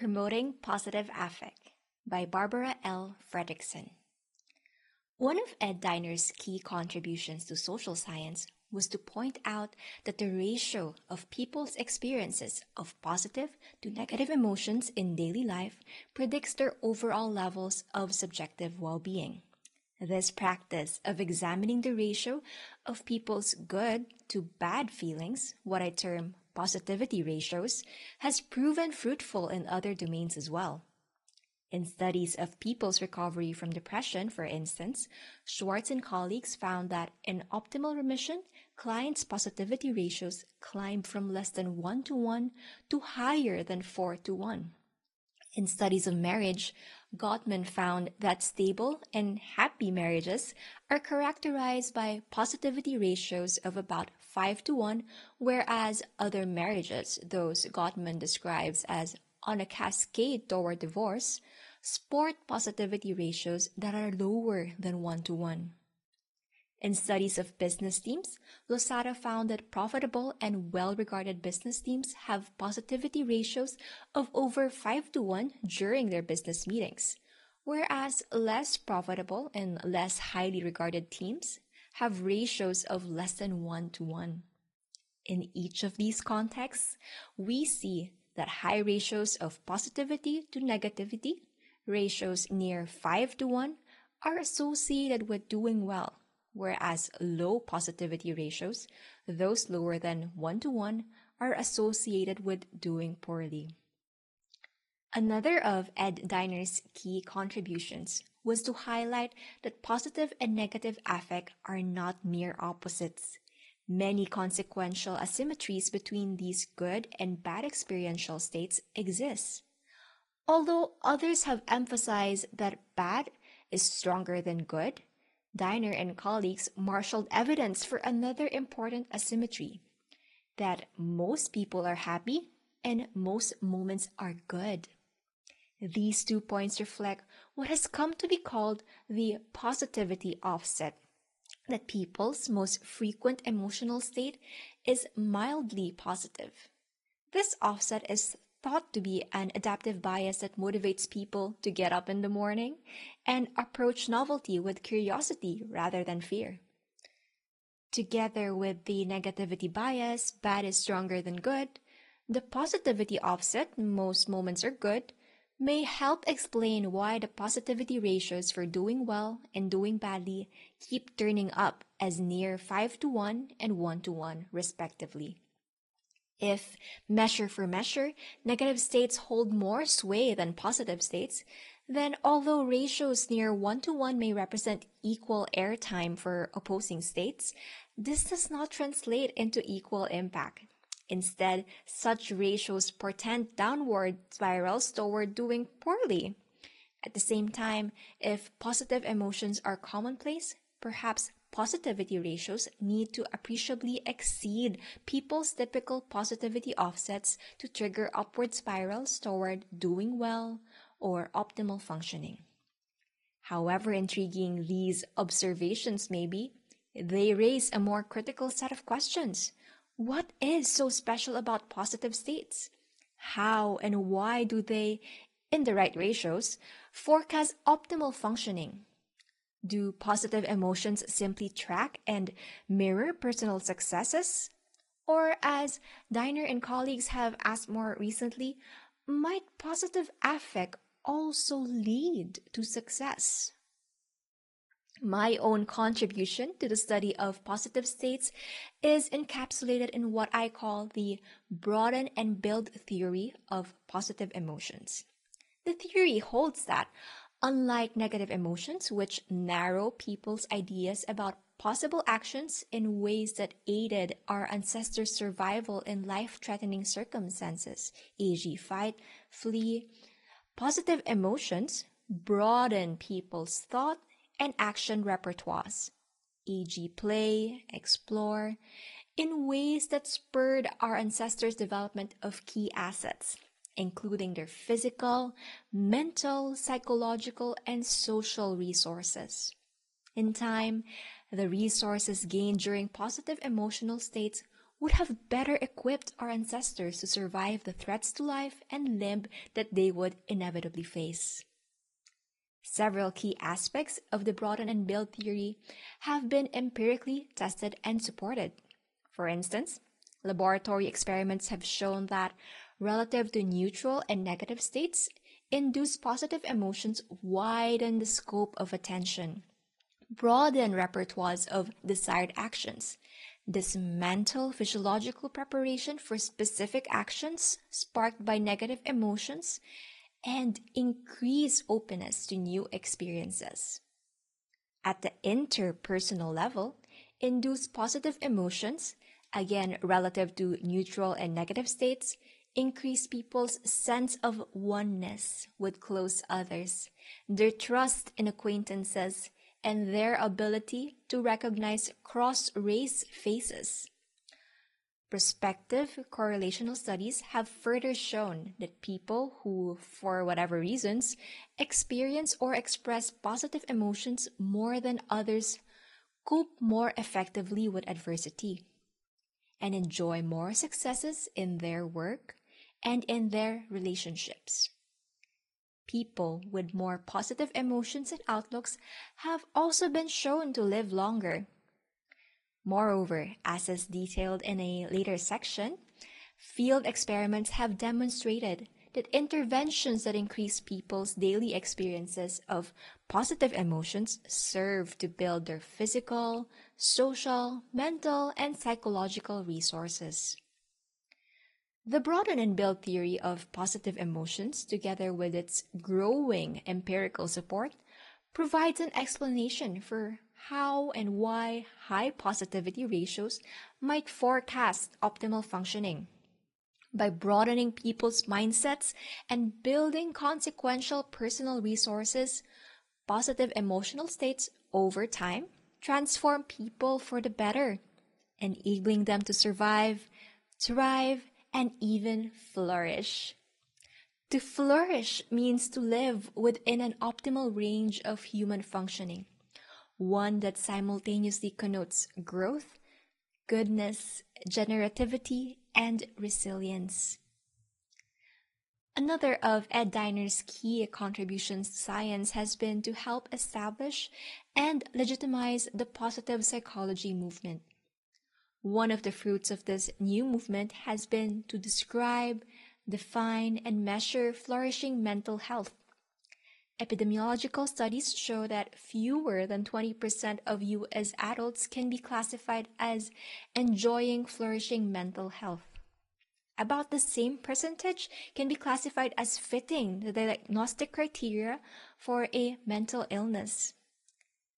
Promoting Positive Affect by Barbara L. Fredrickson. One of Ed Diner's key contributions to social science was to point out that the ratio of people's experiences of positive to negative emotions in daily life predicts their overall levels of subjective well-being. This practice of examining the ratio of people's good to bad feelings, what I term positivity ratios, has proven fruitful in other domains as well. In studies of people's recovery from depression, for instance, Schwartz and colleagues found that in optimal remission, clients' positivity ratios climbed from less than 1:1 to higher than 4:1. In studies of marriage, Gottman found that stable and happy marriages are characterized by positivity ratios of about 5:1, whereas other marriages, those Gottman describes as on a cascade toward divorce, sport positivity ratios that are lower than 1:1. In studies of business teams, Losada found that profitable and well-regarded business teams have positivity ratios of over 5:1 during their business meetings, whereas less profitable and less highly regarded teams have ratios of less than 1:1. In each of these contexts, we see that high ratios of positivity to negativity, ratios near 5:1, are associated with doing well, whereas low positivity ratios, those lower than 1:1, are associated with doing poorly. Another of Ed Diner's key contributions was to highlight that positive and negative affect are not mere opposites. Many consequential asymmetries between these good and bad experiential states exist. Although others have emphasized that bad is stronger than good, Diner and colleagues marshaled evidence for another important asymmetry, that most people are happy and most moments are good. These 2 points reflect what has come to be called the positivity offset, that people's most frequent emotional state is mildly positive. This offset is thought to be an adaptive bias that motivates people to get up in the morning and approach novelty with curiosity rather than fear. Together with the negativity bias, bad is stronger than good, the positivity offset, most moments are good, may help explain why the positivity ratios for doing well and doing badly keep turning up as near 5:1 and 1:1 respectively. If, measure for measure, negative states hold more sway than positive states, then although ratios near 1:1 may represent equal airtime for opposing states, this does not translate into equal impact. Instead, such ratios portend downward spirals toward doing poorly. At the same time, if positive emotions are commonplace, perhaps positivity ratios need to appreciably exceed people's typical positivity offsets to trigger upward spirals toward doing well or optimal functioning. However intriguing these observations may be, they raise a more critical set of questions. What is so special about positive states? How and why do they, in the right ratios, forecast optimal functioning? Do positive emotions simply track and mirror personal successes? Or, as Diner and colleagues have asked more recently, might positive affect also lead to success? My own contribution to the study of positive states is encapsulated in what I call the broaden and build theory of positive emotions. The theory holds that, unlike negative emotions, which narrow people's ideas about possible actions in ways that aided our ancestors' survival in life-threatening circumstances, e.g., fight, flee, positive emotions broaden people's thought and action repertoires, e.g., play, explore, in ways that spurred our ancestors' development of key assets, including their physical, mental, psychological, and social resources. In time, the resources gained during positive emotional states would have better equipped our ancestors to survive the threats to life and limb that they would inevitably face. Several key aspects of the broaden and build theory have been empirically tested and supported. For instance, laboratory experiments have shown that relative to neutral and negative states, induced positive emotions widen the scope of attention, broaden repertoires of desired actions, dismantle physiological preparation for specific actions sparked by negative emotions, and increase openness to new experiences. At the interpersonal level, induce positive emotions, again relative to neutral and negative states, increase people's sense of oneness with close others, their trust in acquaintances, and their ability to recognize cross-race faces. Prospective correlational studies have further shown that people who, for whatever reasons, experience or express positive emotions more than others cope more effectively with adversity and enjoy more successes in their work and in their relationships. People with more positive emotions and outlooks have also been shown to live longer. Moreover, as is detailed in a later section, field experiments have demonstrated that interventions that increase people's daily experiences of positive emotions serve to build their physical, social, mental, and psychological resources. The broaden and build theory of positive emotions, together with its growing empirical support, provides an explanation for how and why high positivity ratios might forecast optimal functioning. By broadening people's mindsets and building consequential personal resources, positive emotional states over time transform people for the better, enabling them to survive, thrive, and even flourish. To flourish means to live within an optimal range of human functioning, one that simultaneously connotes growth, goodness, generativity, and resilience. Another of Ed Diner's key contributions to science has been to help establish and legitimize the positive psychology movement. One of the fruits of this new movement has been to describe, define, and measure flourishing mental health. Epidemiological studies show that fewer than 20% of U.S. adults can be classified as enjoying flourishing mental health. About the same percentage can be classified as fitting the diagnostic criteria for a mental illness.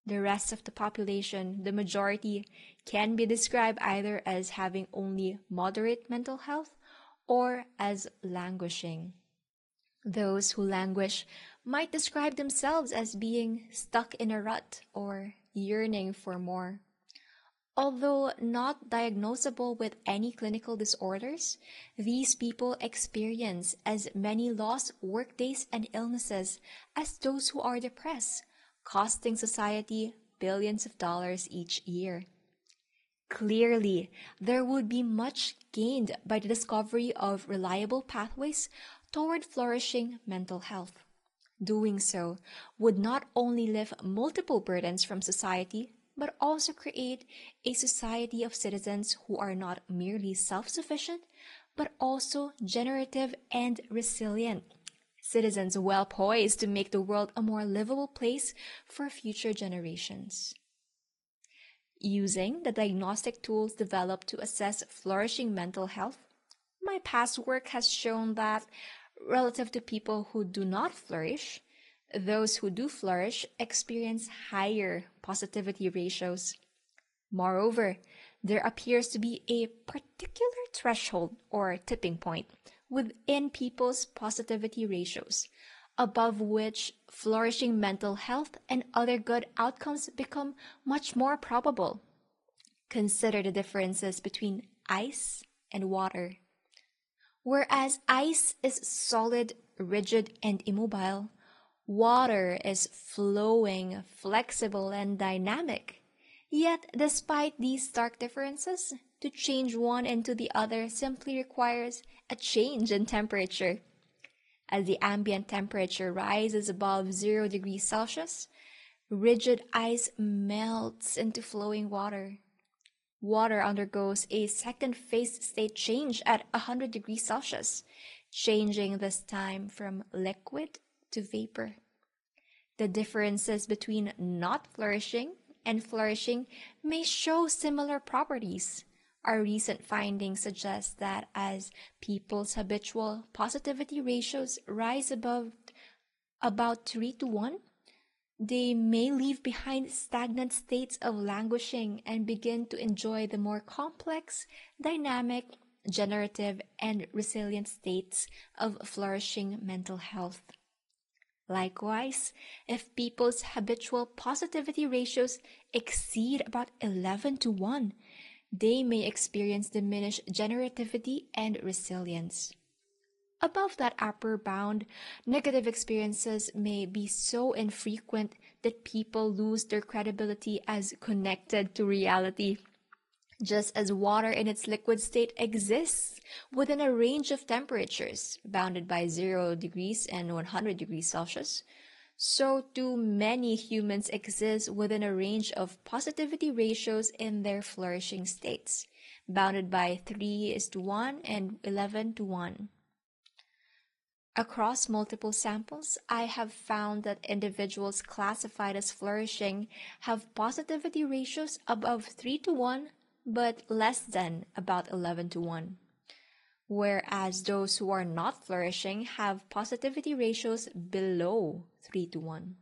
The rest of the population, the majority, can be described either as having only moderate mental health or as languishing. Those who languish might describe themselves as being stuck in a rut or yearning for more. Although not diagnosable with any clinical disorders, these people experience as many lost workdays and illnesses as those who are depressed, costing society billions of dollars each year. Clearly, there would be much gained by the discovery of reliable pathways toward flourishing mental health. Doing so would not only lift multiple burdens from society, but also create a society of citizens who are not merely self-sufficient, but also generative and resilient. Citizens well poised to make the world a more livable place for future generations. Using the diagnostic tools developed to assess flourishing mental health, my past work has shown that, relative to people who do not flourish, those who do flourish experience higher positivity ratios. Moreover, there appears to be a particular threshold or tipping point within people's positivity ratios, above which flourishing mental health and other good outcomes become much more probable. Consider the differences between ice and water. Whereas ice is solid, rigid, and immobile, water is flowing, flexible, and dynamic. Yet, despite these stark differences, to change one into the other simply requires a change in temperature. As the ambient temperature rises above 0 degrees Celsius, rigid ice melts into flowing water. Water undergoes a second phase state change at 100 degrees Celsius, changing this time from liquid to vapor. The differences between not flourishing and flourishing may show similar properties. Our recent findings suggest that as people's habitual positivity ratios rise above about 3 to 1, they may leave behind stagnant states of languishing and begin to enjoy the more complex, dynamic, generative, and resilient states of flourishing mental health. Likewise, if people's habitual positivity ratios exceed about 11 to 1, they may experience diminished generativity and resilience. Above that upper bound, negative experiences may be so infrequent that people lose their credibility as connected to reality. Just as water in its liquid state exists within a range of temperatures bounded by 0 degrees and 100 degrees Celsius, so do many humans exist within a range of positivity ratios in their flourishing states, bounded by 3:1 and 11:1. Across multiple samples, I have found that individuals classified as flourishing have positivity ratios above 3:1 but less than about 11:1, whereas those who are not flourishing have positivity ratios below 3:1.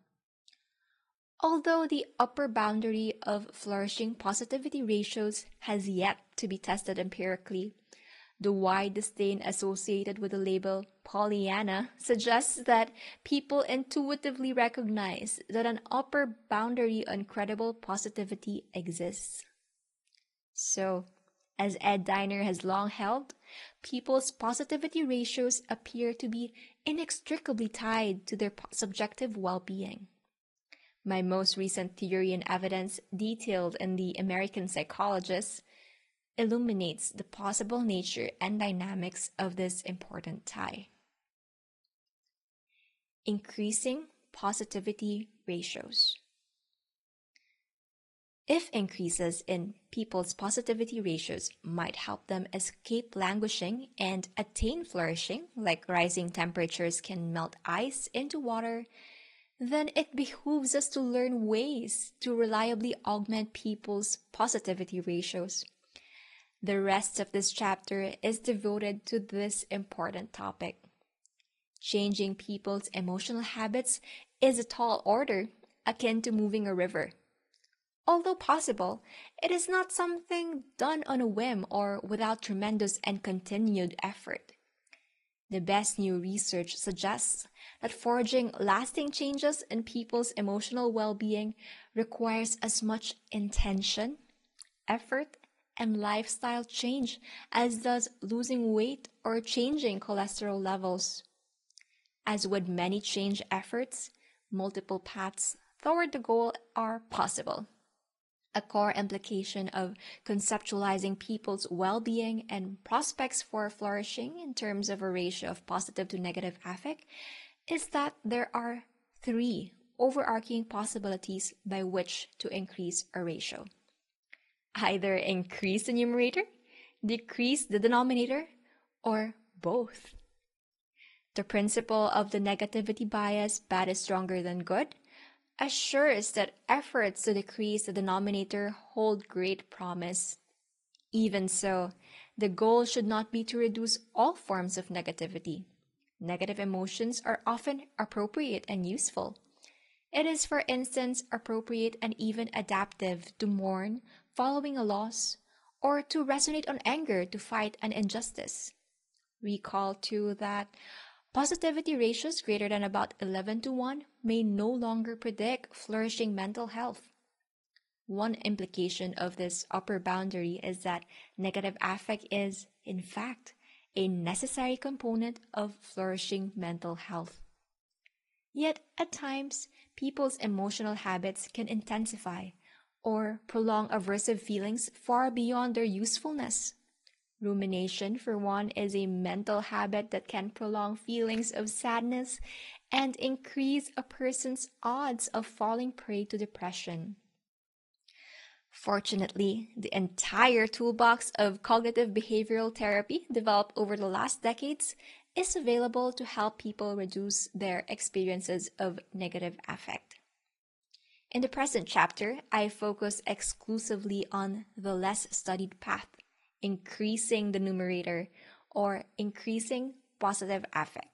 Although the upper boundary of flourishing positivity ratios has yet to be tested empirically, the wide disdain associated with the label Pollyanna suggests that people intuitively recognize that an upper boundary on credible positivity exists. So, as Ed Diner has long held, people's positivity ratios appear to be inextricably tied to their subjective well-being. My most recent theory and evidence, detailed in the American Psychologist, illuminates the possible nature and dynamics of this important tie. Increasing positivity ratios. If increases in people's positivity ratios might help them escape languishing and attain flourishing, like rising temperatures can melt ice into water, then it behooves us to learn ways to reliably augment people's positivity ratios. The rest of this chapter is devoted to this important topic. Changing people's emotional habits is a tall order, akin to moving a river. Although possible, it is not something done on a whim or without tremendous and continued effort. The best new research suggests that forging lasting changes in people's emotional well-being requires as much intention, effort, and lifestyle change as does losing weight or changing cholesterol levels. As with many change efforts, multiple paths toward the goal are possible. A core implication of conceptualizing people's well-being and prospects for flourishing in terms of a ratio of positive to negative affect is that there are 3 overarching possibilities by which to increase a ratio. Either increase the numerator, decrease the denominator, or both. The principle of the negativity bias, bad is stronger than good, assures that efforts to decrease the denominator hold great promise. Even so, the goal should not be to reduce all forms of negativity. Negative emotions are often appropriate and useful. It is, for instance, appropriate and even adaptive to mourn following a loss, or to resonate on anger to fight an injustice. Recall, too, that positivity ratios greater than about 11:1 may no longer predict flourishing mental health. One implication of this upper boundary is that negative affect is, in fact, a necessary component of flourishing mental health. Yet, at times, people's emotional habits can intensify, or prolong aversive feelings far beyond their usefulness. Rumination, for one, is a mental habit that can prolong feelings of sadness and increase a person's odds of falling prey to depression. Fortunately, the entire toolbox of cognitive behavioral therapy developed over the last decades is available to help people reduce their experiences of negative affect. In the present chapter, I focus exclusively on the less studied path, increasing the numerator or increasing positive affect.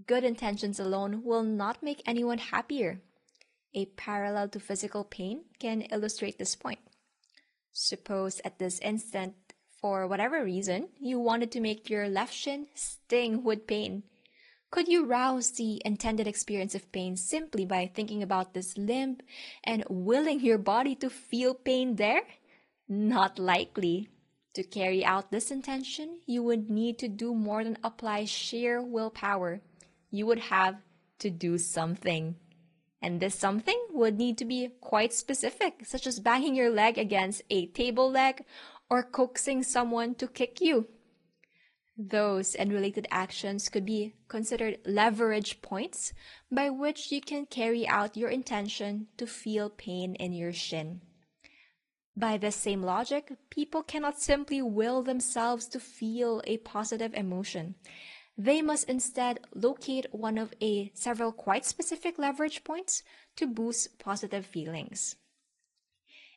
Good intentions alone will not make anyone happier. A parallel to physical pain can illustrate this point. Suppose at this instant, for whatever reason, you wanted to make your left shin sting with pain. Could you rouse the intended experience of pain simply by thinking about this limb and willing your body to feel pain there? Not likely. To carry out this intention, you would need to do more than apply sheer willpower. You would have to do something. And this something would need to be quite specific, such as banging your leg against a table leg or coaxing someone to kick you. Those and related actions could be considered leverage points by which you can carry out your intention to feel pain in your shin. By this same logic, people cannot simply will themselves to feel a positive emotion. They must instead locate one of several quite specific leverage points to boost positive feelings.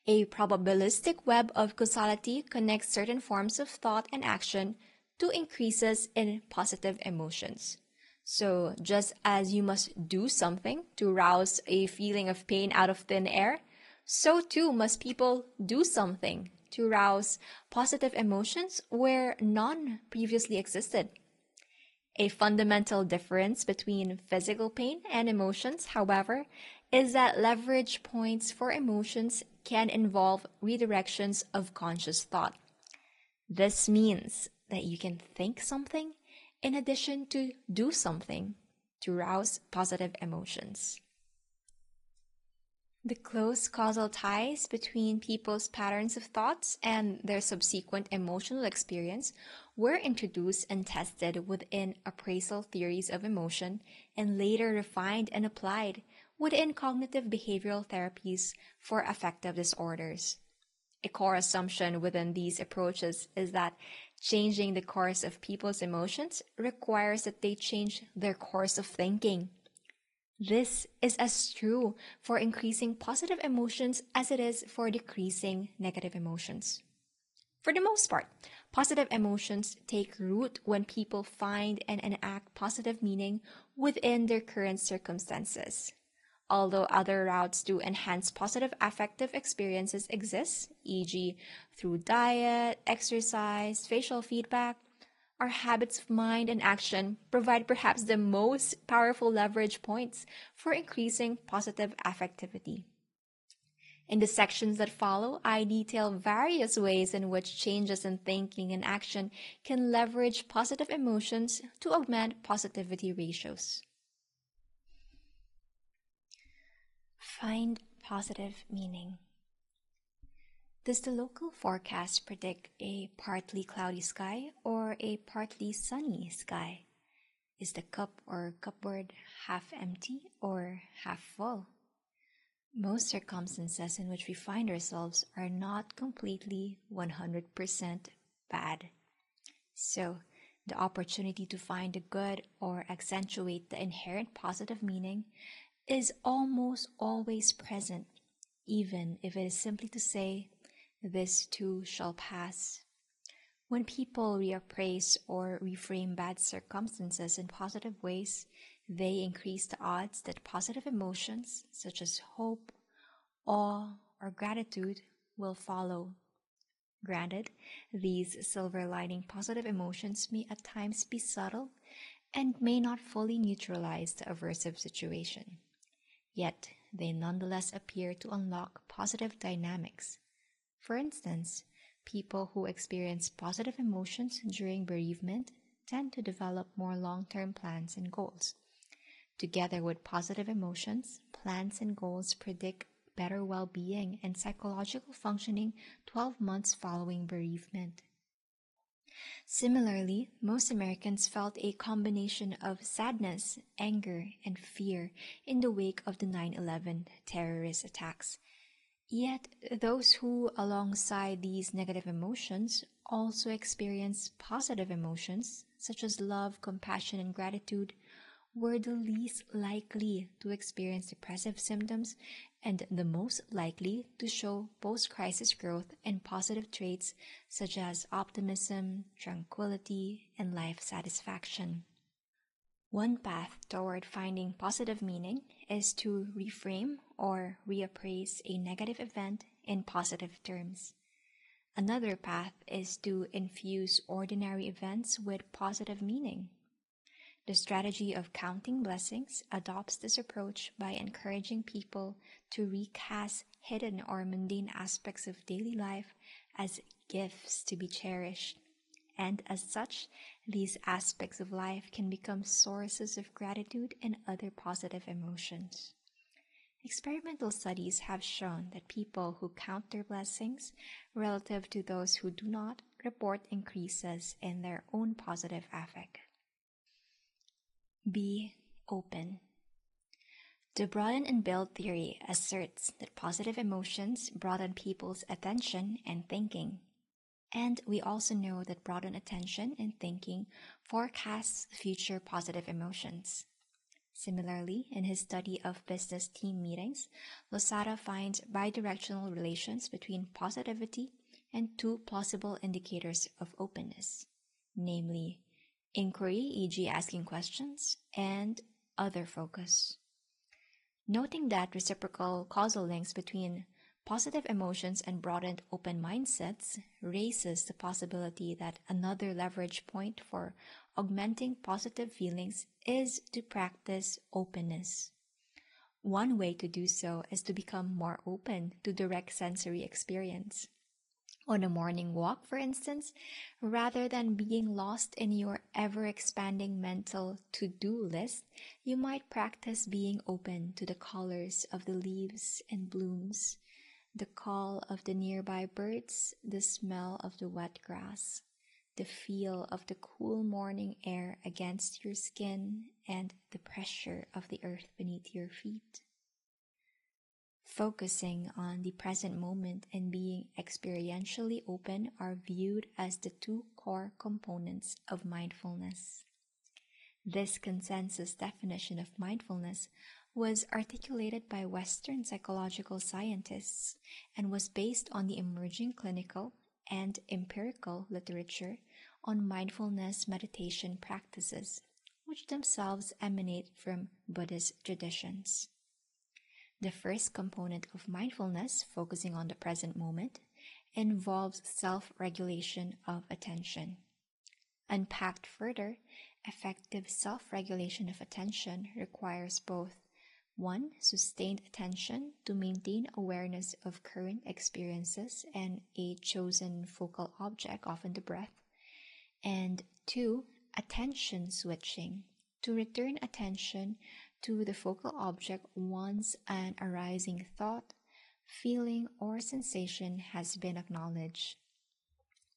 A probabilistic web of causality connects certain forms of thought and action to increases in positive emotions. So just as you must do something to rouse a feeling of pain out of thin air, so too must people do something to rouse positive emotions where none previously existed. A fundamental difference between physical pain and emotions, however, is that leverage points for emotions can involve redirections of conscious thought. This means that you can think something in addition to do something to rouse positive emotions. The close causal ties between people's patterns of thoughts and their subsequent emotional experience were introduced and tested within appraisal theories of emotion and later refined and applied within cognitive behavioral therapies for affective disorders. A core assumption within these approaches is that changing the course of people's emotions requires that they change their course of thinking. This is as true for increasing positive emotions as it is for decreasing negative emotions. For the most part, positive emotions take root when people find and enact positive meaning within their current circumstances. Although other routes to enhance positive affective experiences exist, e.g., through diet, exercise, facial feedback, our habits of mind and action provide perhaps the most powerful leverage points for increasing positive affectivity. In the sections that follow, I detail various ways in which changes in thinking and action can leverage positive emotions to augment positivity ratios. Find positive meaning. Does the local forecast predict a partly cloudy sky or a partly sunny sky? Is the cup or cupboard half empty or half full? Most circumstances in which we find ourselves are not completely 100% bad. So, the opportunity to find the good or accentuate the inherent positive meaning is almost always present, even if it is simply to say, "This too shall pass." When people reappraise or reframe bad circumstances in positive ways, they increase the odds that positive emotions such as hope, awe, or gratitude will follow. Granted, these silver lining positive emotions may at times be subtle and may not fully neutralize the aversive situation. Yet, they nonetheless appear to unlock positive dynamics. For instance, people who experience positive emotions during bereavement tend to develop more long-term plans and goals. Together with positive emotions, plans and goals predict better well-being and psychological functioning 12 months following bereavement. Similarly, most Americans felt a combination of sadness, anger, and fear in the wake of the 9/11 terrorist attacks. Yet, those who, alongside these negative emotions, also experience positive emotions, such as love, compassion, and gratitude, were the least likely to experience depressive symptoms and the most likely to show post-crisis growth and positive traits such as optimism, tranquility, and life satisfaction. One path toward finding positive meaning is to reframe or reappraise a negative event in positive terms. Another path is to infuse ordinary events with positive meaning. The strategy of counting blessings adopts this approach by encouraging people to recast hidden or mundane aspects of daily life as gifts to be cherished. And as such, these aspects of life can become sources of gratitude and other positive emotions. Experimental studies have shown that people who count their blessings relative to those who do not report increases in their own positive affect. Be open. The broaden and build theory asserts that positive emotions broaden people's attention and thinking. And we also know that broadened attention and thinking forecasts future positive emotions. Similarly, in his study of business team meetings, Losada finds bidirectional relations between positivity and two plausible indicators of openness, namely inquiry, e.g. asking questions, and other focus. Noting that reciprocal causal links between positive emotions and broadened open mindsets raises the possibility that another leverage point for augmenting positive feelings is to practice openness. One way to do so is to become more open to direct sensory experience. On a morning walk, for instance, rather than being lost in your ever-expanding mental to-do list, you might practice being open to the colors of the leaves and blooms, the call of the nearby birds, the smell of the wet grass, the feel of the cool morning air against your skin, and the pressure of the earth beneath your feet. Focusing on the present moment and being experientially open are viewed as the two core components of mindfulness. This consensus definition of mindfulness was articulated by Western psychological scientists and was based on the emerging clinical and empirical literature on mindfulness meditation practices, which themselves emanate from Buddhist traditions. The first component of mindfulness, focusing on the present moment, involves self-regulation of attention. Unpacked further, effective self-regulation of attention requires both 1. Sustained attention to maintain awareness of current experiences and a chosen focal object, often the breath, and 2. Attention switching, to return attention to the focal object once an arising thought, feeling, or sensation has been acknowledged.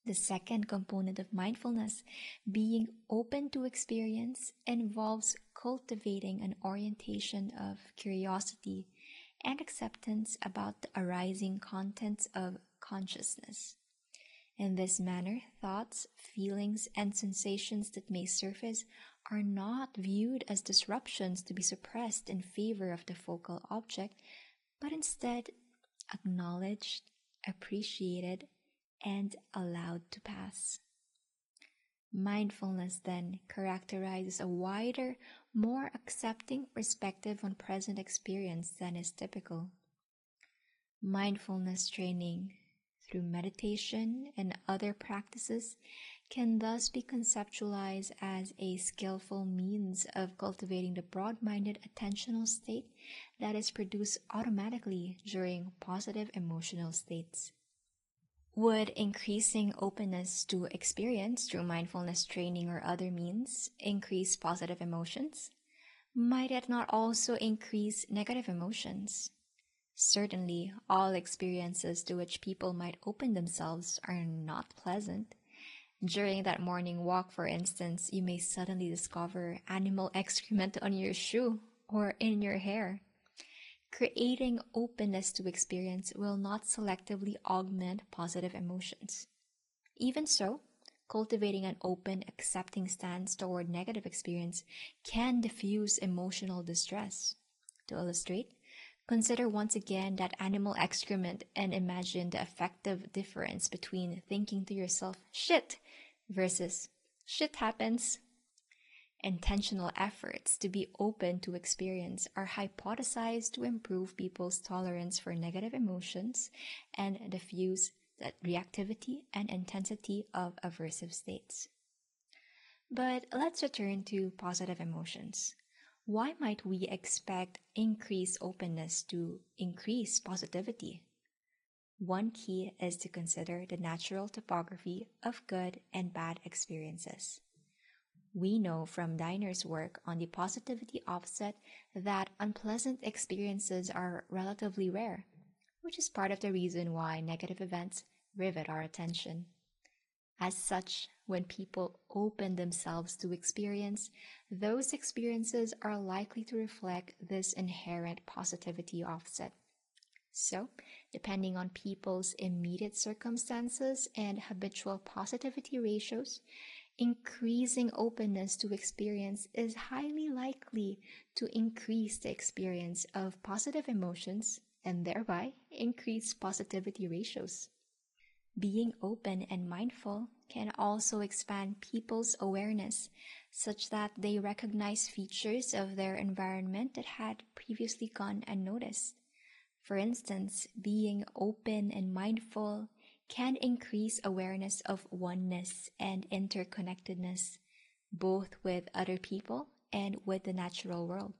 The second component of mindfulness, being open to experience, involves cultivating an orientation of curiosity and acceptance about the arising contents of consciousness. In this manner, thoughts, feelings, and sensations that may surface are not viewed as disruptions to be suppressed in favor of the focal object, but instead acknowledged, appreciated, and allowed to pass. Mindfulness then characterizes a wider, more accepting perspective on present experience than is typical. Mindfulness training through meditation and other practices can thus be conceptualized as a skillful means of cultivating the broad-minded attentional state that is produced automatically during positive emotional states. Would increasing openness to experience through mindfulness training or other means increase positive emotions? Might it not also increase negative emotions? Certainly, all experiences to which people might open themselves are not pleasant. During that morning walk, for instance, you may suddenly discover animal excrement on your shoe or in your hair. Creating openness to experience will not selectively augment positive emotions. Even so, cultivating an open, accepting stance toward negative experience can diffuse emotional distress. To illustrate, consider once again that animal excrement and imagine the effective difference between thinking to yourself, shit, versus shit happens. Intentional efforts to be open to experience are hypothesized to improve people's tolerance for negative emotions and diffuse the reactivity and intensity of aversive states. But let's return to positive emotions. Why might we expect increased openness to increase positivity? One key is to consider the natural topography of good and bad experiences. We know from Diner's work on the positivity offset that unpleasant experiences are relatively rare, which is part of the reason why negative events rivet our attention. As such, when people open themselves to experience, those experiences are likely to reflect this inherent positivity offset. So, depending on people's immediate circumstances and habitual positivity ratios, increasing openness to experience is highly likely to increase the experience of positive emotions and thereby increase positivity ratios. Being open and mindful can also expand people's awareness such that they recognize features of their environment that had previously gone unnoticed. For instance, being open and mindful can increase awareness of oneness and interconnectedness, both with other people and with the natural world.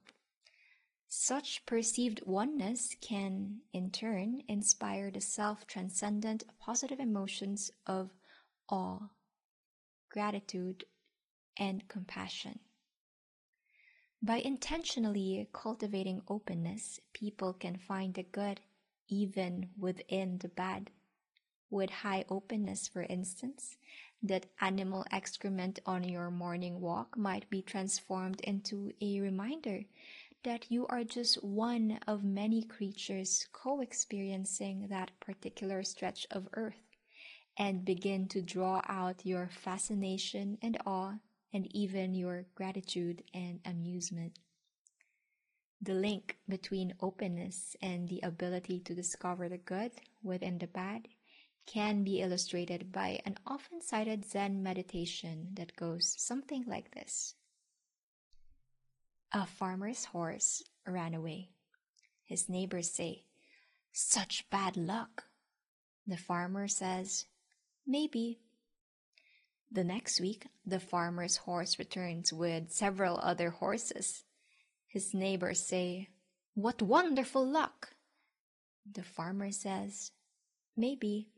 Such perceived oneness can, in turn, inspire the self-transcendent positive emotions of awe, gratitude, and compassion. By intentionally cultivating openness, people can find the good even within the bad. With high openness, for instance, that animal excrement on your morning walk might be transformed into a reminder that you are just one of many creatures co-experiencing that particular stretch of earth, and begin to draw out your fascination and awe and even your gratitude and amusement. The link between openness and the ability to discover the good within the bad can be illustrated by an often cited Zen meditation that goes something like this. A farmer's horse ran away. His neighbors say, "Such bad luck." The farmer says, "Maybe." The next week, the farmer's horse returns with several other horses. His neighbors say, "What wonderful luck!" The farmer says, "Maybe."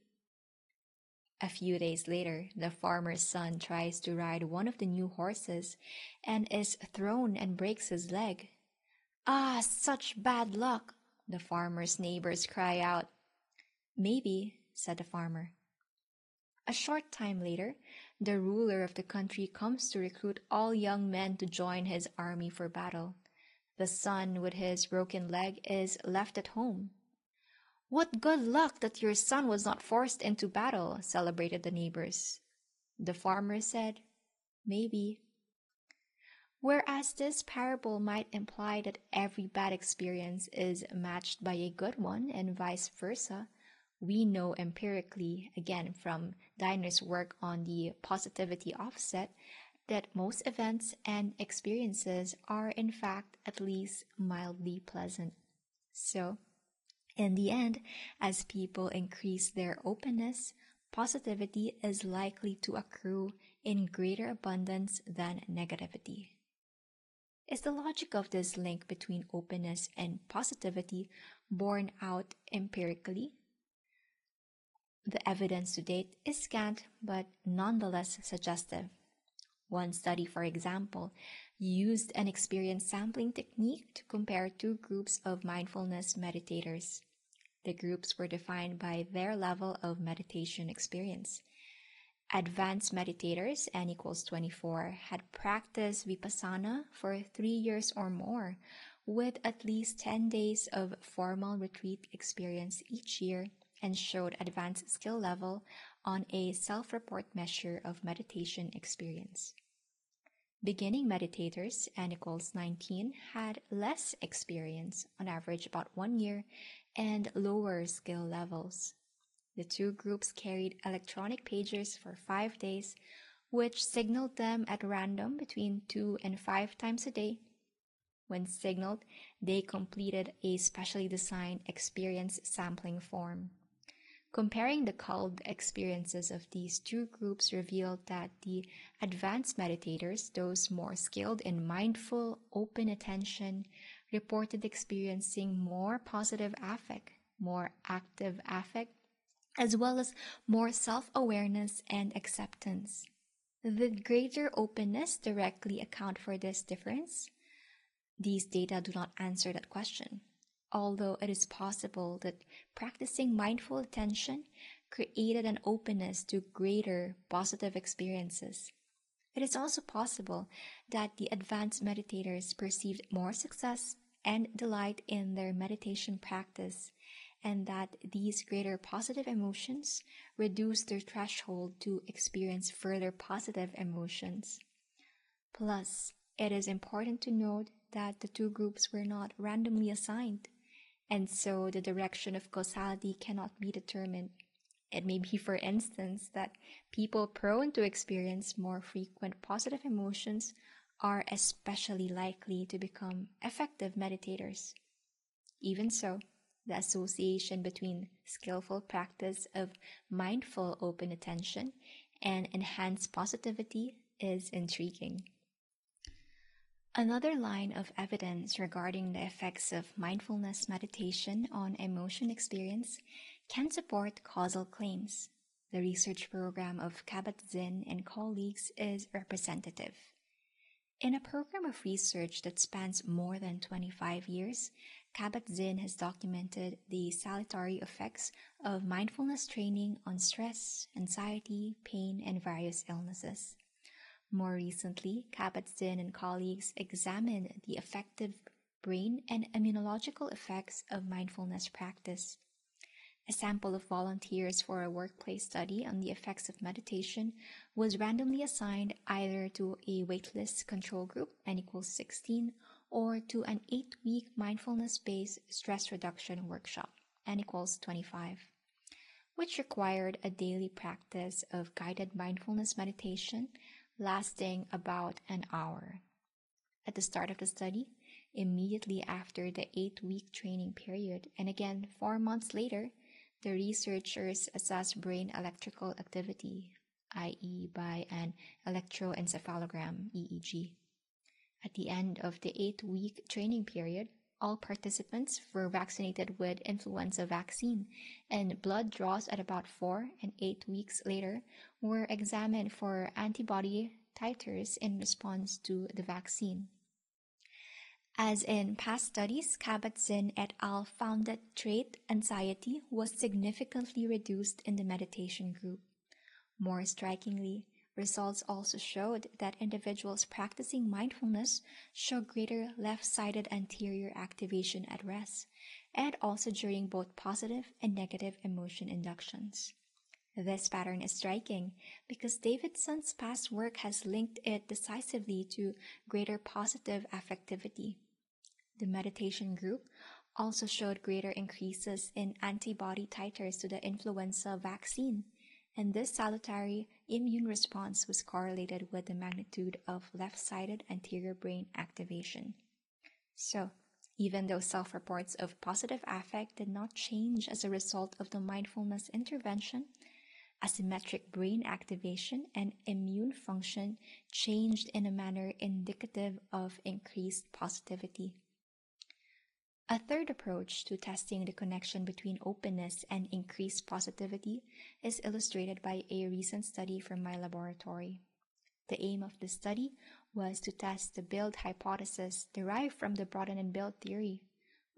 A few days later, the farmer's son tries to ride one of the new horses and is thrown and breaks his leg. "Ah, such bad luck!" the farmer's neighbors cry out. "Maybe," said the farmer. A short time later, the ruler of the country comes to recruit all young men to join his army for battle. The son with his broken leg is left at home. "What good luck that your son was not forced into battle," celebrated the neighbors. The farmer said, "Maybe." Whereas this parable might imply that every bad experience is matched by a good one and vice versa, we know empirically, again from Diner's work on the positivity offset, that most events and experiences are in fact at least mildly pleasant. So, in the end, as people increase their openness, positivity is likely to accrue in greater abundance than negativity. Is the logic of this link between openness and positivity borne out empirically? The evidence to date is scant but nonetheless suggestive. One study, for example, used an experience sampling technique to compare two groups of mindfulness meditators. The groups were defined by their level of meditation experience. Advanced meditators, N equals 24, had practiced Vipassana for 3 years or more, with at least 10 days of formal retreat experience each year, and showed advanced skill level on a self-report measure of meditation experience. Beginning meditators, N equals 19, had less experience, on average about 1 year, and lower skill levels. The two groups carried electronic pagers for 5 days, which signaled them at random between 2 and 5 times a day. When signaled, they completed a specially designed experience sampling form. Comparing the culled experiences of these two groups revealed that the advanced meditators, those more skilled in mindful, open attention, reported experiencing more positive affect, more active affect, as well as more self-awareness and acceptance. Did greater openness directly account for this difference? These data do not answer that question, although it is possible that practicing mindful attention created an openness to greater positive experiences. It is also possible that the advanced meditators perceived more success and delight in their meditation practice, and that these greater positive emotions reduced their threshold to experience further positive emotions. Plus, it is important to note that the two groups were not randomly assigned, and so the direction of causality cannot be determined. It may be, for instance, that people prone to experience more frequent positive emotions are especially likely to become effective meditators. Even so, the association between skillful practice of mindful open attention and enhanced positivity is intriguing. Another line of evidence regarding the effects of mindfulness meditation on emotion experience can support causal claims. The research program of Kabat-Zinn and colleagues is representative. In a program of research that spans more than 25 years, Kabat-Zinn has documented the salutary effects of mindfulness training on stress, anxiety, pain, and various illnesses. More recently, Kabat-Zinn and colleagues examined the effective brain and immunological effects of mindfulness practice. A sample of volunteers for a workplace study on the effects of meditation was randomly assigned either to a waitlist control group, N equals 16, or to an 8-week mindfulness-based stress reduction workshop, N equals 25, which required a daily practice of guided mindfulness meditation lasting about an hour. At the start of the study, immediately after the 8-week training period, and again 4 months later, the researchers assessed brain electrical activity, i.e. by an electroencephalogram, EEG. At the end of the 8-week training period, all participants were vaccinated with influenza vaccine, and blood draws at about 4 and 8 weeks later were examined for antibody titers in response to the vaccine. As in past studies, Kabat-Zinn et al. Found that trait anxiety was significantly reduced in the meditation group. More strikingly, results also showed that individuals practicing mindfulness show greater left-sided anterior activation at rest, and also during both positive and negative emotion inductions. This pattern is striking because Davidson's past work has linked it decisively to greater positive affectivity. The meditation group also showed greater increases in antibody titers to the influenza vaccine, and this salutary immune response was correlated with the magnitude of left-sided anterior brain activation. So, even though self-reports of positive affect did not change as a result of the mindfulness intervention, asymmetric brain activation and immune function changed in a manner indicative of increased positivity. A third approach to testing the connection between openness and increased positivity is illustrated by a recent study from my laboratory. The aim of the study was to test the build hypothesis derived from the broaden and build theory,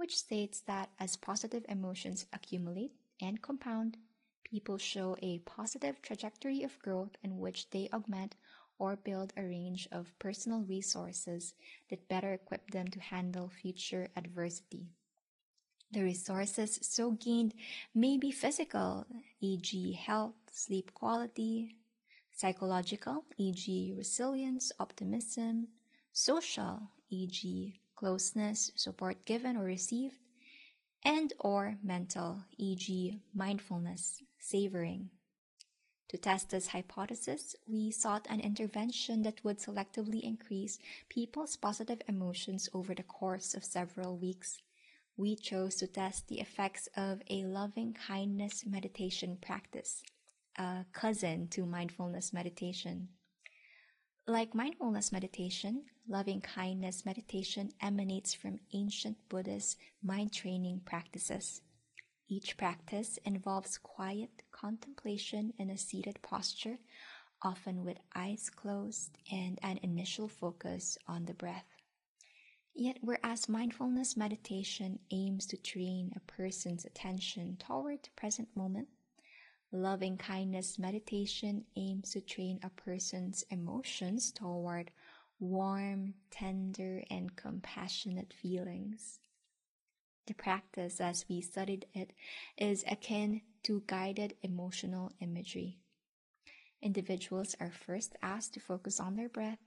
which states that as positive emotions accumulate and compound, people show a positive trajectory of growth in which they augment or build a range of personal resources that better equip them to handle future adversity. The resources so gained may be physical, e.g., health, sleep quality, psychological, e.g., resilience, optimism, social, e.g., closeness, support given or received, and or mental, e.g., mindfulness, savoring. To test this hypothesis, we sought an intervention that would selectively increase people's positive emotions over the course of several weeks. We chose to test the effects of a loving kindness meditation practice, a cousin to mindfulness meditation. Like mindfulness meditation, loving kindness meditation emanates from ancient Buddhist mind training practices. Each practice involves quiet contemplation in a seated posture, often with eyes closed and an initial focus on the breath. Yet, whereas mindfulness meditation aims to train a person's attention toward the present moment, loving kindness meditation aims to train a person's emotions toward warm, tender, and compassionate feelings. The practice, as we studied it, is akin to guided emotional imagery. Individuals are first asked to focus on their breath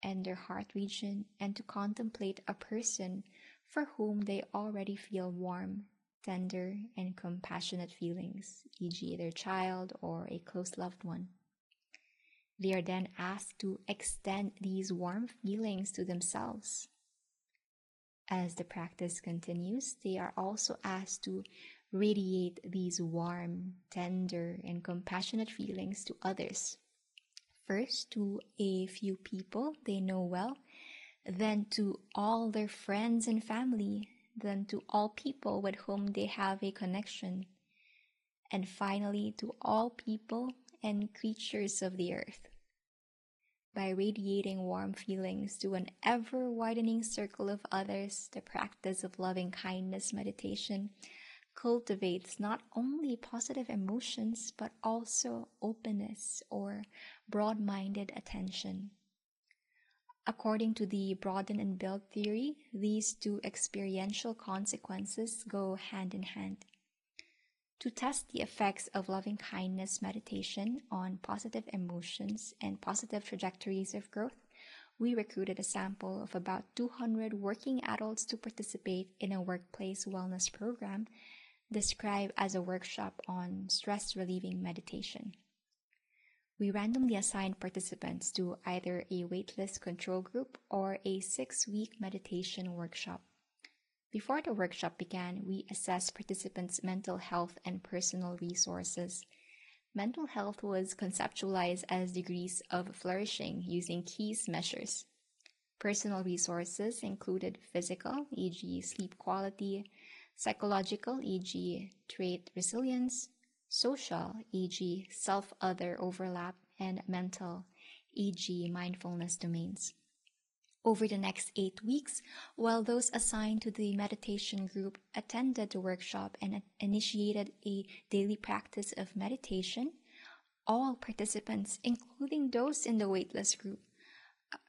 and their heart region and to contemplate a person for whom they already feel warm, tender, and compassionate feelings, e.g., their child or a close loved one. They are then asked to extend these warm feelings to themselves. As the practice continues, they are also asked to radiate these warm, tender, and compassionate feelings to others. First, to a few people they know well, then to all their friends and family, then to all people with whom they have a connection, and finally to all people and creatures of the earth. By radiating warm feelings to an ever-widening circle of others, the practice of loving kindness meditation cultivates not only positive emotions, but also openness or broad-minded attention. According to the broaden and build theory, these two experiential consequences go hand in hand. To test the effects of loving kindness meditation on positive emotions and positive trajectories of growth, we recruited a sample of about 200 working adults to participate in a workplace wellness program described as a workshop on stress-relieving meditation. We randomly assigned participants to either a waitlist control group or a 6-week meditation workshop. Before the workshop began, we assessed participants' mental health and personal resources. Mental health was conceptualized as degrees of flourishing using Keyes measures. Personal resources included physical, e.g., sleep quality, psychological, e.g., trait resilience, social, e.g., self-other overlap, and mental, e.g., mindfulness domains. Over the next 8 weeks, while those assigned to the meditation group attended the workshop and initiated a daily practice of meditation, all participants, including those in the waitlist group,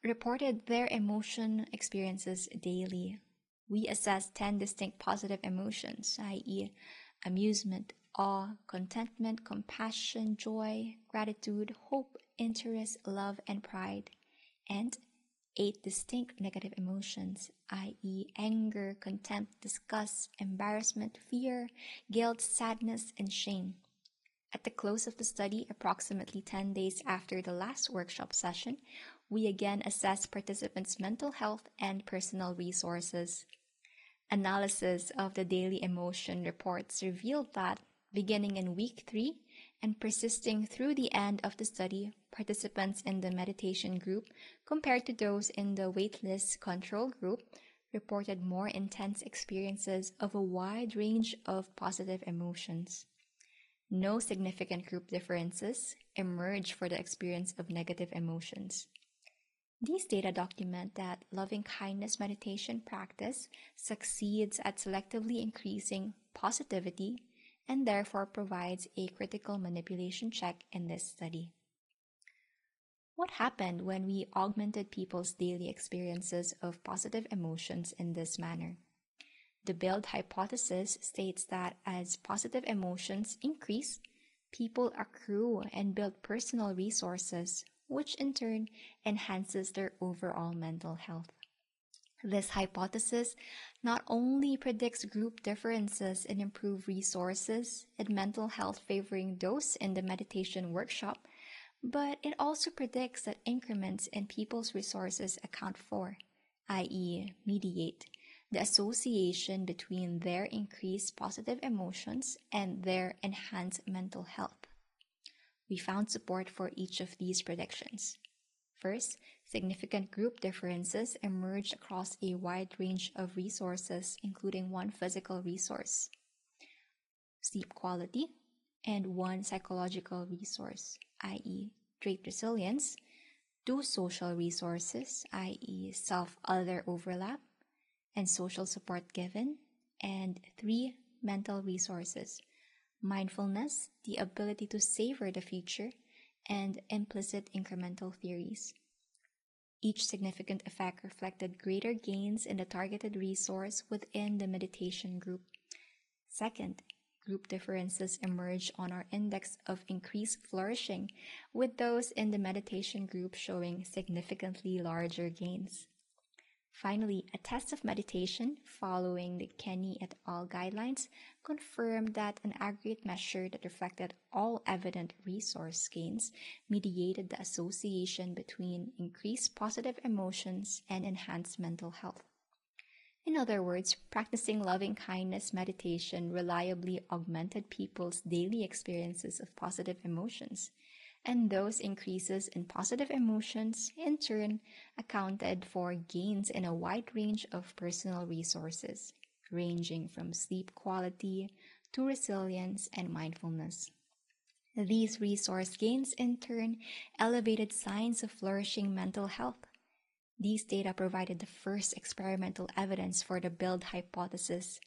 reported their emotion experiences daily. We assessed 10 distinct positive emotions, i.e., amusement, awe, contentment, compassion, joy, gratitude, hope, interest, love, and pride, and 8 distinct negative emotions, i.e., anger, contempt, disgust, embarrassment, fear, guilt, sadness, and shame. At the close of the study, approximately 10 days after the last workshop session, we again assessed participants' mental health and personal resources. Analysis of the daily emotion reports revealed that, beginning in week 3 and persisting through the end of the study, participants in the meditation group, compared to those in the waitlist control group, reported more intense experiences of a wide range of positive emotions. No significant group differences emerged for the experience of negative emotions. These data document that loving kindness meditation practice succeeds at selectively increasing positivity and therefore provides a critical manipulation check in this study. What happened when we augmented people's daily experiences of positive emotions in this manner? The build hypothesis states that as positive emotions increase, people accrue and build personal resources, which in turn enhances their overall mental health. This hypothesis not only predicts group differences in improved resources and mental health favoring those in the meditation workshop, but it also predicts that increments in people's resources account for, i.e., mediate, the association between their increased positive emotions and their enhanced mental health. We found support for each of these predictions. First, significant group differences emerged across a wide range of resources, including one physical resource, sleep quality, and one psychological resource, i.e., trait resilience, two social resources, i.e., self-other overlap, and social support given, and three mental resources, mindfulness, the ability to savor the future, and implicit incremental theories. Each significant effect reflected greater gains in the targeted resource within the meditation group. Second, group differences emerge on our index of increased flourishing, with those in the meditation group showing significantly larger gains. Finally, a test of meditation following the Kenny et al. Guidelines confirmed that an aggregate measure that reflected all evident resource gains mediated the association between increased positive emotions and enhanced mental health. In other words, practicing loving kindness meditation reliably augmented people's daily experiences of positive emotions, and those increases in positive emotions, in turn, accounted for gains in a wide range of personal resources, ranging from sleep quality to resilience and mindfulness. These resource gains, in turn, elevated signs of flourishing mental health. These data provided the first experimental evidence for the build hypothesis.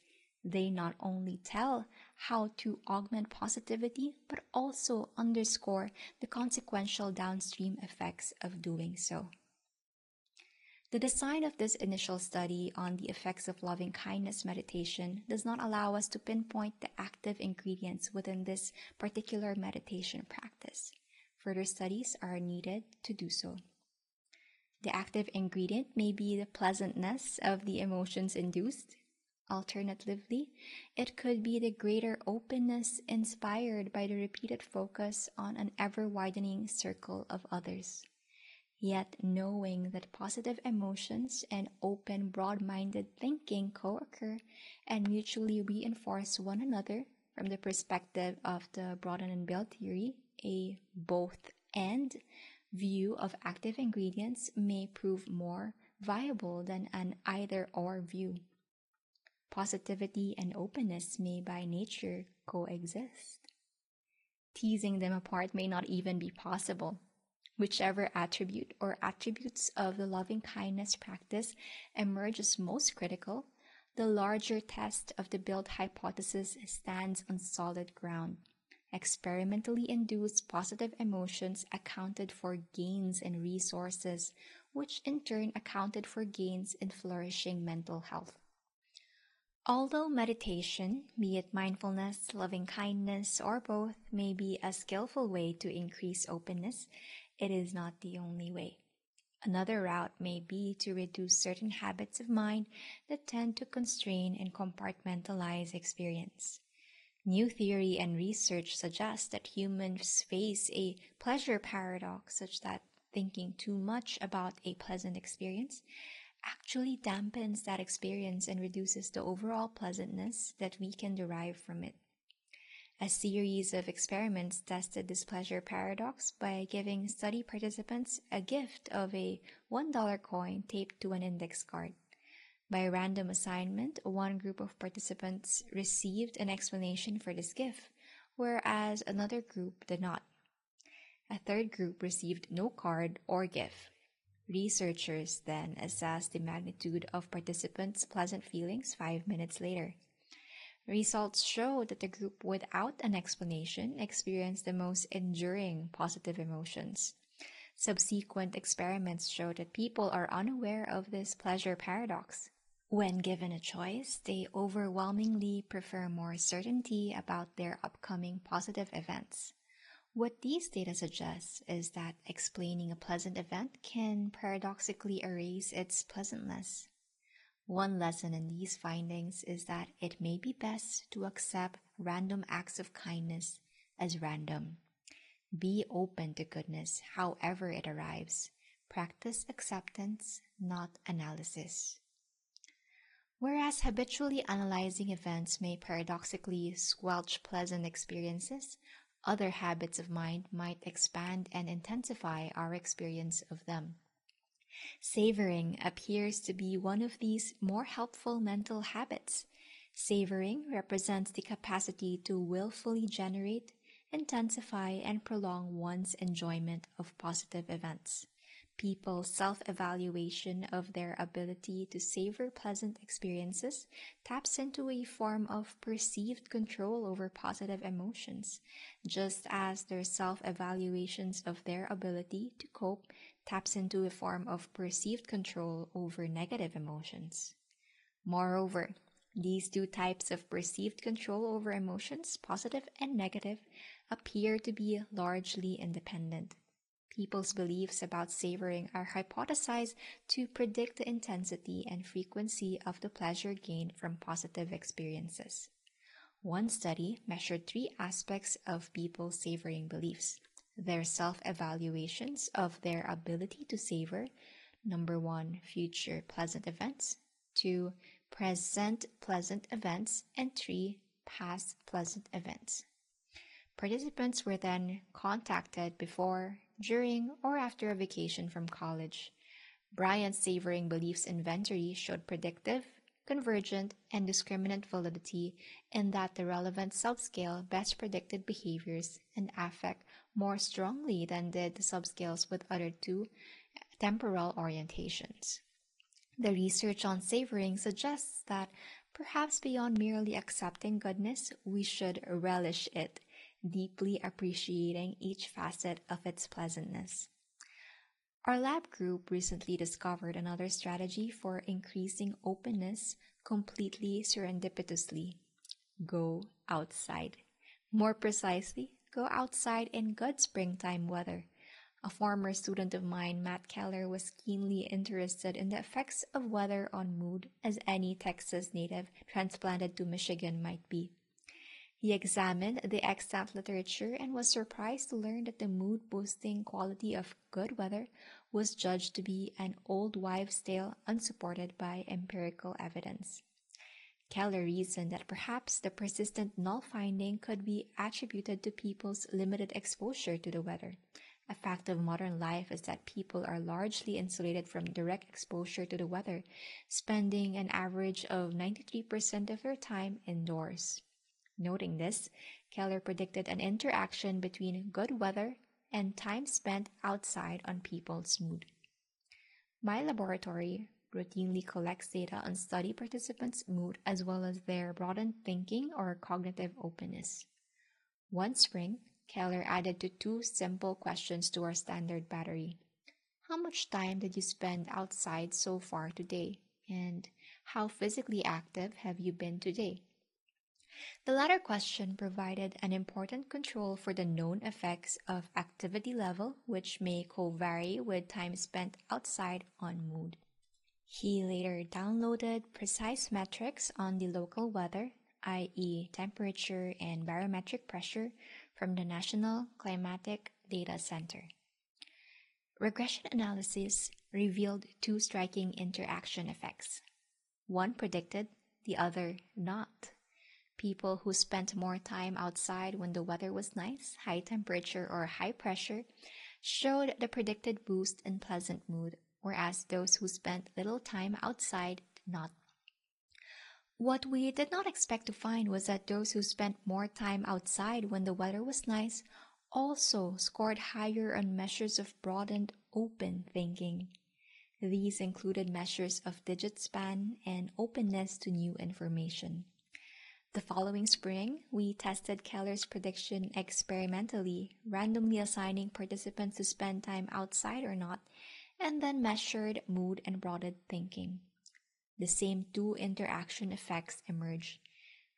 They not only tell how to augment positivity, but also underscore the consequential downstream effects of doing so. The design of this initial study on the effects of loving kindness meditation does not allow us to pinpoint the active ingredients within this particular meditation practice. Further studies are needed to do so. The active ingredient may be the pleasantness of the emotions induced. Alternatively, it could be the greater openness inspired by the repeated focus on an ever-widening circle of others. Yet, knowing that positive emotions and open, broad-minded thinking co-occur and mutually reinforce one another from the perspective of the broaden and build theory, a both-and view of active ingredients may prove more viable than an either-or view. Positivity and openness may by nature coexist. Teasing them apart may not even be possible. Whichever attribute or attributes of the loving kindness practice emerge as most critical, the larger test of the build hypothesis stands on solid ground. Experimentally induced positive emotions accounted for gains in resources, which in turn accounted for gains in flourishing mental health. Although meditation, be it mindfulness, loving kindness, or both, may be a skillful way to increase openness, it is not the only way. Another route may be to reduce certain habits of mind that tend to constrain and compartmentalize experience. New theory and research suggest that humans face a pleasure paradox, such that thinking too much about a pleasant experience actually dampens that experience and reduces the overall pleasantness that we can derive from it. A series of experiments tested this pleasure paradox by giving study participants a gift of a $1 coin taped to an index card. By random assignment, one group of participants received an explanation for this gift, whereas another group did not. A third group received no card or gift. Researchers then assessed the magnitude of participants' pleasant feelings 5 minutes later. Results showed that the group without an explanation experienced the most enduring positive emotions. Subsequent experiments showed that people are unaware of this pleasure paradox. When given a choice, they overwhelmingly prefer more certainty about their upcoming positive events. What these data suggests is that explaining a pleasant event can paradoxically erase its pleasantness. One lesson in these findings is that it may be best to accept random acts of kindness as random. Be open to goodness however it arrives. Practice acceptance, not analysis. Whereas habitually analyzing events may paradoxically squelch pleasant experiences, other habits of mind might expand and intensify our experience of them. Savoring appears to be one of these more helpful mental habits. Savoring represents the capacity to willfully generate, intensify, and prolong one's enjoyment of positive events. People's self-evaluation of their ability to savor pleasant experiences taps into a form of perceived control over positive emotions, just as their self-evaluations of their ability to cope taps into a form of perceived control over negative emotions. Moreover, these two types of perceived control over emotions, positive and negative, appear to be largely independent. People's beliefs about savoring are hypothesized to predict the intensity and frequency of the pleasure gained from positive experiences. One study measured 3 aspects of people's savoring beliefs: their self-evaluations of their ability to savor, 1, future pleasant events, 2, present pleasant events, and 3, past pleasant events. Participants were then contacted before, during, or after a vacation from college. Bryant's savoring beliefs inventory showed predictive, convergent, and discriminant validity in that the relevant subscale best predicted behaviors and affect more strongly than did the subscales with other 2 temporal orientations. The research on savoring suggests that perhaps beyond merely accepting goodness, we should relish it, deeply appreciating each facet of its pleasantness. Our lab group recently discovered another strategy for increasing openness completely serendipitously. Go outside. More precisely, go outside in good springtime weather. A former student of mine, Matt Keller, was keenly interested in the effects of weather on mood, as any Texas native transplanted to Michigan might be. He examined the extant literature and was surprised to learn that the mood-boosting quality of good weather was judged to be an old wives' tale unsupported by empirical evidence. Keller reasoned that perhaps the persistent null finding could be attributed to people's limited exposure to the weather. A fact of modern life is that people are largely insulated from direct exposure to the weather, spending an average of 93% of their time indoors. Noting this, Keller predicted an interaction between good weather and time spent outside on people's mood. My laboratory routinely collects data on study participants' mood as well as their broadened thinking or cognitive openness. One spring, Keller added to 2 simple questions to our standard battery. How much time did you spend outside so far today? And how physically active have you been today? The latter question provided an important control for the known effects of activity level, which may co-vary with time spent outside on mood. He later downloaded precise metrics on the local weather, i.e. temperature and barometric pressure, from the National Climatic Data Center. Regression analysis revealed 2 striking interaction effects. One predicted, the other not. People who spent more time outside when the weather was nice, high temperature, or high pressure showed the predicted boost in pleasant mood, whereas those who spent little time outside did not. What we did not expect to find was that those who spent more time outside when the weather was nice also scored higher on measures of broadened, open thinking. These included measures of digit span and openness to new information. The following spring, we tested Keller's prediction experimentally, randomly assigning participants to spend time outside or not, and then measured mood and broadened thinking. The same two interaction effects emerged.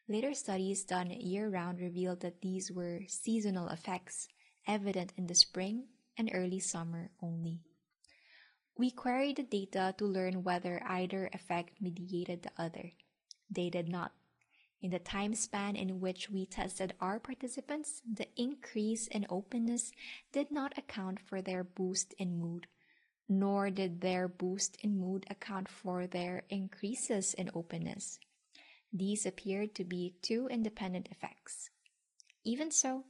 Later studies done year-round revealed that these were seasonal effects, evident in the spring and early summer only. We queried the data to learn whether either effect mediated the other. They did not. In the time span in which we tested our participants, the increase in openness did not account for their boost in mood, nor did their boost in mood account for their increases in openness. These appeared to be two independent effects. Even so,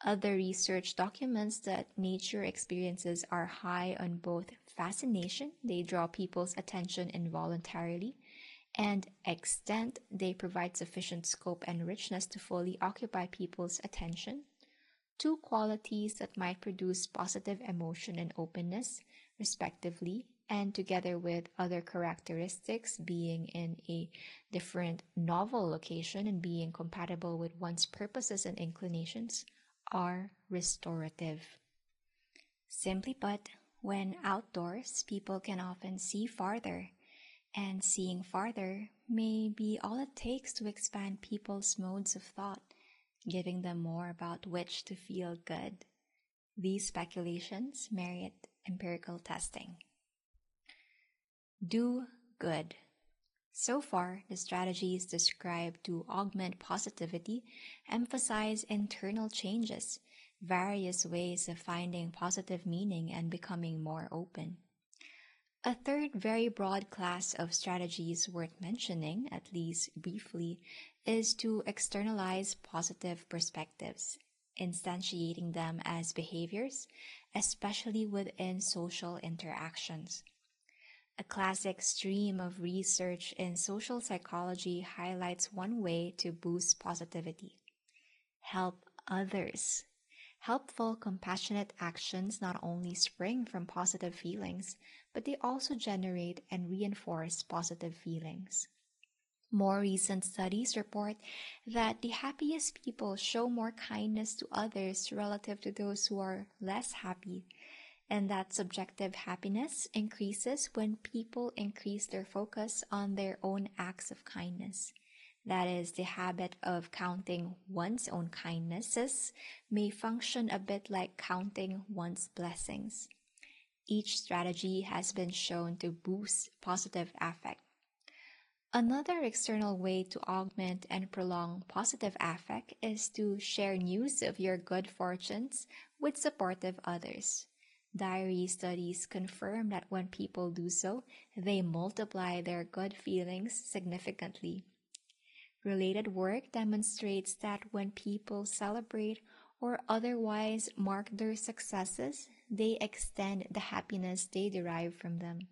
other research documents that nature experiences are high on both fascination, they draw people's attention involuntarily, and extent, they provide sufficient scope and richness to fully occupy people's attention, two qualities that might produce positive emotion and openness, respectively, and together with other characteristics, being in a different novel location and being compatible with one's purposes and inclinations, are restorative. Simply put, when outdoors, people can often see farther, and seeing farther may be all it takes to expand people's modes of thought, giving them more about which to feel good. These speculations merit empirical testing. Do good. So far, the strategies described to augment positivity emphasize internal changes, various ways of finding positive meaning and becoming more open. A third very broad class of strategies worth mentioning, at least briefly, is to externalize positive perspectives, instantiating them as behaviors, especially within social interactions. A classic stream of research in social psychology highlights one way to boost positivity. Help others. Helpful, compassionate actions not only spring from positive feelings, but they also generate and reinforce positive feelings. More recent studies report that the happiest people show more kindness to others relative to those who are less happy, and that subjective happiness increases when people increase their focus on their own acts of kindness. That is, the habit of counting one's own kindnesses may function a bit like counting one's blessings. Each strategy has been shown to boost positive affect. Another external way to augment and prolong positive affect is to share news of your good fortunes with supportive others. Diary studies confirm that when people do so, they multiply their good feelings significantly. Related work demonstrates that when people celebrate or otherwise mark their successes, they extend the happiness they derive from them.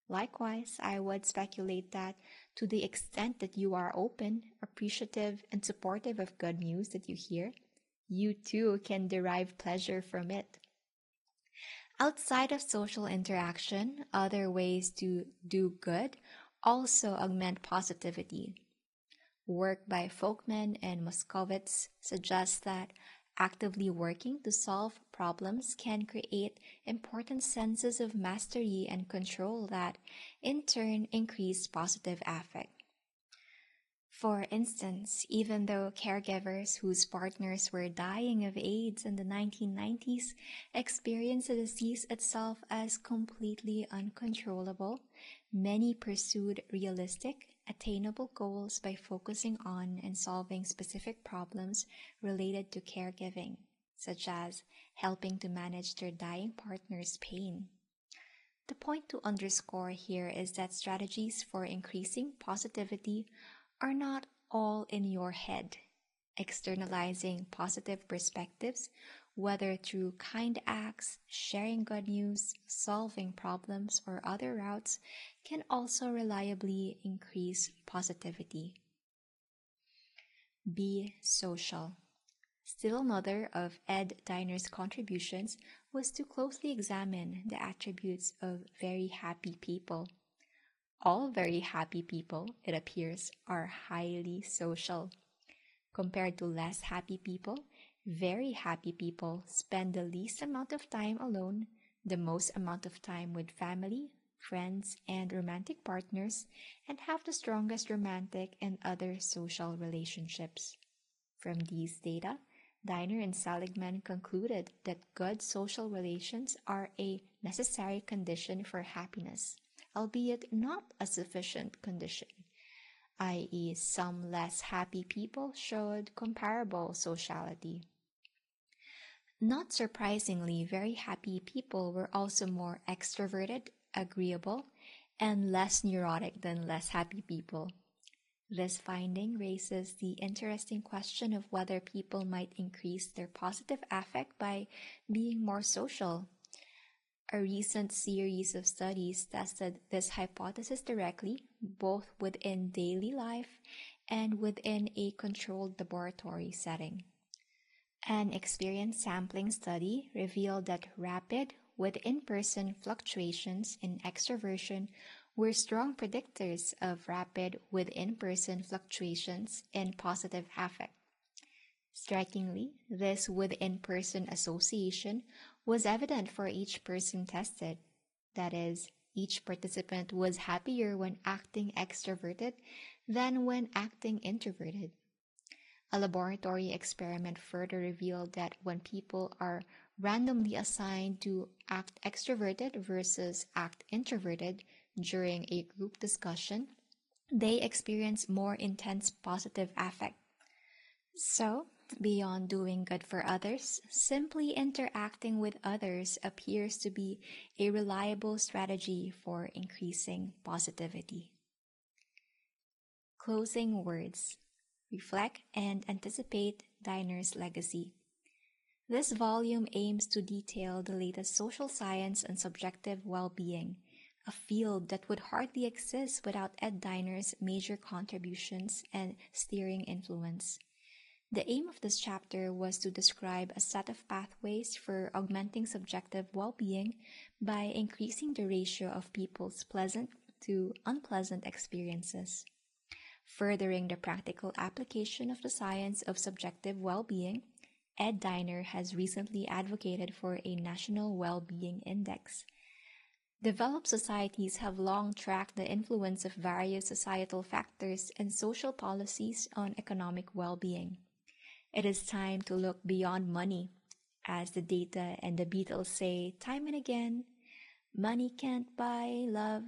Likewise, I would speculate that to the extent that you are open, appreciative, and supportive of good news that you hear, you too can derive pleasure from it. Outside of social interaction, other ways to do good also augment positivity. Work by Folkman and Moskowitz suggests that actively working to solve problems can create important senses of mastery and control that, in turn, increase positive affect. For instance, even though caregivers whose partners were dying of AIDS in the 1990s experienced the disease itself as completely uncontrollable, many pursued realistic, attainable goals by focusing on and solving specific problems related to caregiving, such as helping to manage their dying partner's pain. The point to underscore here is that strategies for increasing positivity are not all in your head. Externalizing positive perspectives, whether through kind acts, sharing good news, solving problems, or other routes, can also reliably increase positivity. Be social. Still another of Ed Diner's contributions was to closely examine the attributes of very happy people. All very happy people, it appears, are highly social. Compared to less happy people, very happy people spend the least amount of time alone, the most amount of time with family, friends, and romantic partners, and have the strongest romantic and other social relationships. From these data, Diner and Seligman concluded that good social relations are a necessary condition for happiness, albeit not a sufficient condition, i.e., some less happy people showed comparable sociality. Not surprisingly, very happy people were also more extroverted, agreeable, and less neurotic than less happy people. This finding raises the interesting question of whether people might increase their positive affect by being more social. A recent series of studies tested this hypothesis directly, both within daily life and within a controlled laboratory setting. An experience sampling study revealed that rapid, within-person fluctuations in extroversion were strong predictors of rapid within-person fluctuations in positive affect. Strikingly, this within-person association was evident for each person tested. That is, each participant was happier when acting extroverted than when acting introverted. A laboratory experiment further revealed that when people are randomly assigned to act extroverted versus act introverted during a group discussion, they experience more intense positive affect. So, beyond doing good for others, simply interacting with others appears to be a reliable strategy for increasing positivity. Closing words. Reflect and anticipate Diner's legacy. This volume aims to detail the latest social science and subjective well-being, a field that would hardly exist without Ed Diner's major contributions and steering influence. The aim of this chapter was to describe a set of pathways for augmenting subjective well-being by increasing the ratio of people's pleasant to unpleasant experiences. Furthering the practical application of the science of subjective well-being, Ed Diner has recently advocated for a national well-being index. Developed societies have long tracked the influence of various societal factors and social policies on economic well-being. It is time to look beyond money. As the data and the Beatles say time and again, money can't buy love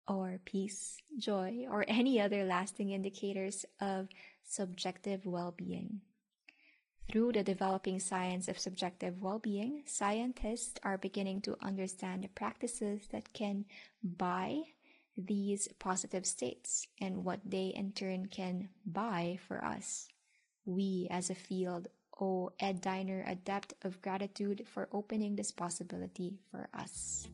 or peace, joy, or any other lasting indicators of subjective well-being. Through the developing science of subjective well-being, scientists are beginning to understand the practices that can buy these positive states and what they in turn can buy for us. We, as a field, owe Ed Diner a debt of gratitude for opening this possibility for us.